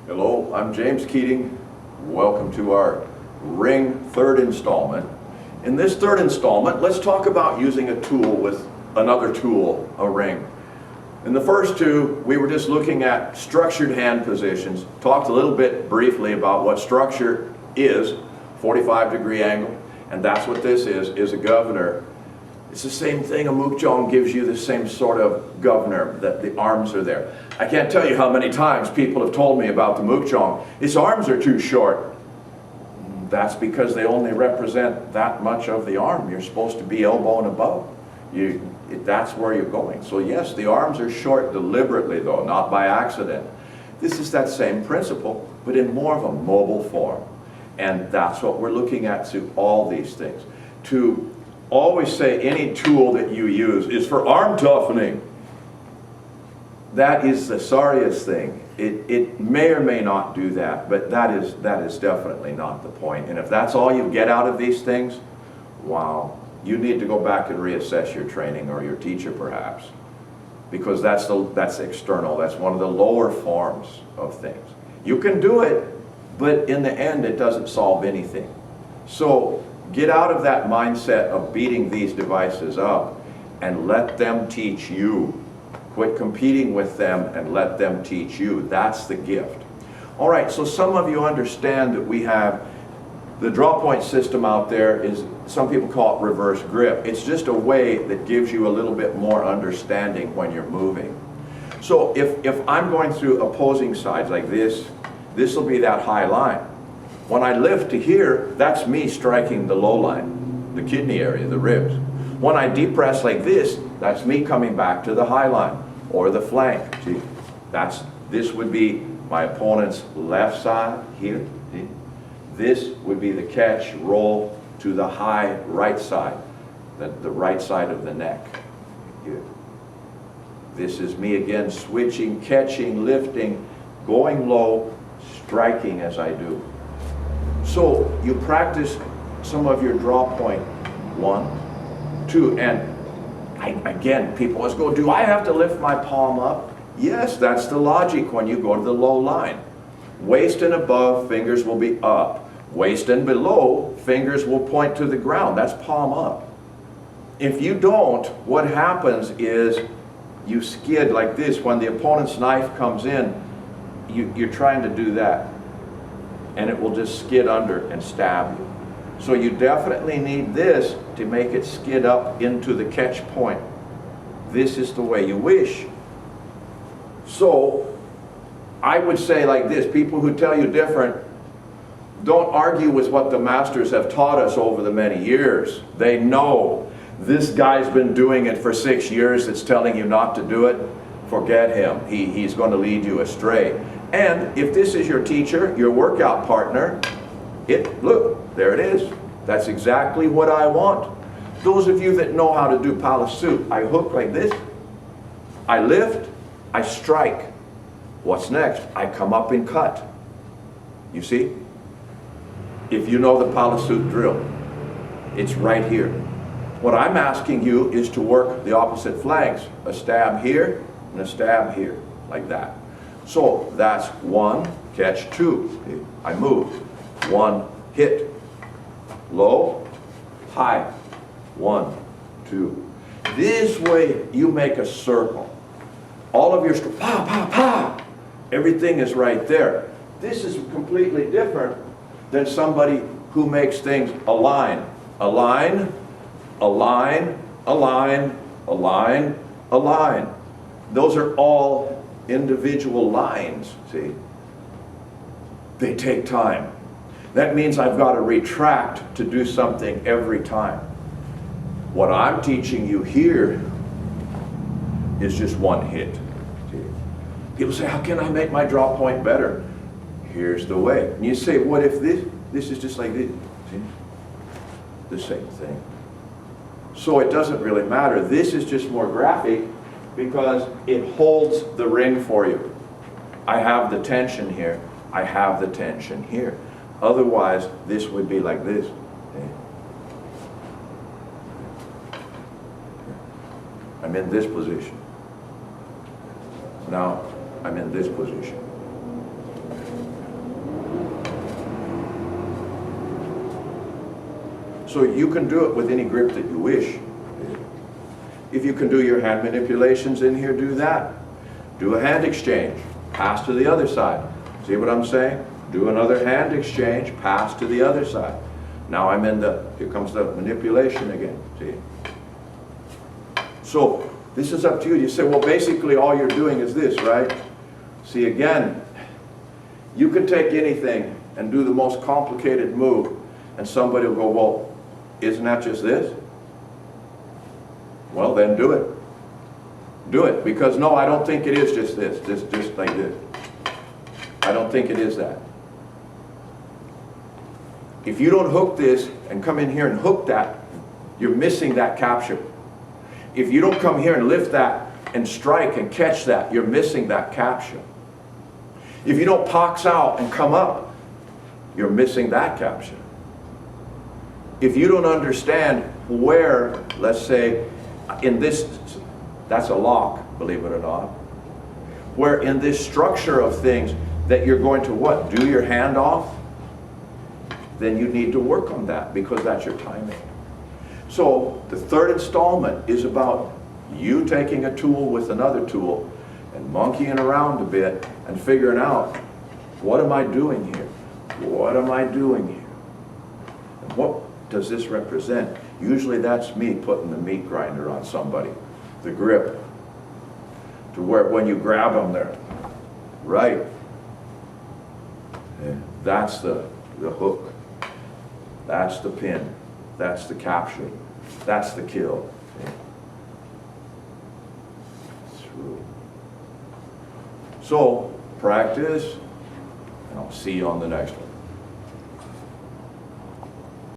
Hello, I'm James Keating. Welcome to our Ring third installment. In this third installment, let's talk about using a tool with another tool, a ring. In the first two, we were just looking at structured hand positions, talked a little bit briefly about what structure is, 45-degree angle, and that's what this is a governor. It's the same thing, a mukjong gives you the same sort of governor, that the arms are there. I can't tell you how many times people have told me about the mukjong, his arms are too short. That's because they only represent that much of the arm. You're supposed to be elbow and above. That's where you're going. So yes, the arms are short deliberately though, not by accident. This is that same principle, but in more of a mobile form. And that's what we're looking at to all these things. To always say any tool that you use is for arm toughening. That is the sorriest thing. It may or may not do that, but that is definitely not the point. And if that's all you get out of these things, wow, you need to go back and reassess your training, or your teacher perhaps, because that's external. That's one of the lower forms of things. You can do it, but in the end it doesn't solve anything. So get out of that mindset of beating these devices up and let them teach you. Quit competing with them and let them teach you. That's the gift. All right, so some of you understand that we have the draw point system out there. Is some people call it reverse grip. It's just a way that gives you a little bit more understanding when you're moving. So if I'm going through opposing sides like this, this will be that high line. When I lift to here, that's me striking the low line, the kidney area, the ribs. When I depress like this, that's me coming back to the high line or the flank. See, this would be my opponent's left side here. See? This would be the catch, roll to the high right side, the right side of the neck. Here. This is me again switching, catching, lifting, going low, striking as I do. So you practice some of your draw point 1, 2, and again, people always go, do I have to lift my palm up? Yes, that's the logic when you go to the low line. Waist and above, fingers will be up. Waist and below, fingers will point to the ground. That's palm up. If you don't, what happens is you skid like this. When the opponent's knife comes in, you're trying to do that, and it will just skid under and stab you. So you definitely need this to make it skid up into the catch point. This is the way you wish. So I would say like this, people who tell you different, don't argue with what the masters have taught us over the many years. They know this guy's been doing it for 6 years that's telling you not to do it. Forget him. He's going to lead you astray. And if this is your teacher, your workout partner, look, there it is. That's exactly what I want. Those of you that know how to do palasut, I hook like this, I lift, I strike. What's next? I come up and cut. You see? If you know the palasut drill, it's right here. What I'm asking you is to work the opposite flanks. A stab here and a stab here, like that. So that's 1, catch 2. I move. 1, hit. Low, high. 1, 2. This way you make a circle. All of your pa, pa, pa. Everything is right there. This is completely different than somebody who makes things align. Align, align, align, align, align. Those are all individual lines, see? They take time. That means I've got to retract to do something every time. What I'm teaching you here is just one hit. See? People say, how can I make my draw point better? Here's the way. And you say, what if this is just like this? See? The same thing. So it doesn't really matter. This is just more graphic because it holds the ring for you. I have the tension here. I have the tension here. Otherwise, this would be like this. I'm in this position. Now, I'm in this position. So you can do it with any grip that you wish. If you can do your hand manipulations in here, do that. Do a hand exchange, pass to the other side. See what I'm saying? Do another hand exchange, pass to the other side. Now I'm in the, here comes the manipulation again, see? So this is up to you. You say, well, basically all you're doing is this, right? See, again, you could take anything and do the most complicated move, and somebody will go, well, isn't that just this? Well, then do it. Do it, because no, I don't think it is just this, just like this. I don't think it is that. If you don't hook this and come in here and hook that, you're missing that capture. If you don't come here and lift that and strike and catch that, you're missing that capture. If you don't pox out and come up, you're missing that capture. If you don't understand where, let's say, in this, that's a lock, believe it or not, where in this structure of things that you're going to what? Do your hand off? Then you need to work on that, because that's your timing. So the third installment is about you taking a tool with another tool and monkeying around a bit and figuring out, what am I doing here? What am I doing here? And what does this represent? Usually that's me putting the meat grinder on somebody, the grip, to where when you grab them there, right? And that's the hook. That's the pin. That's the capture. That's the kill. So, practice, and I'll see you on the next one.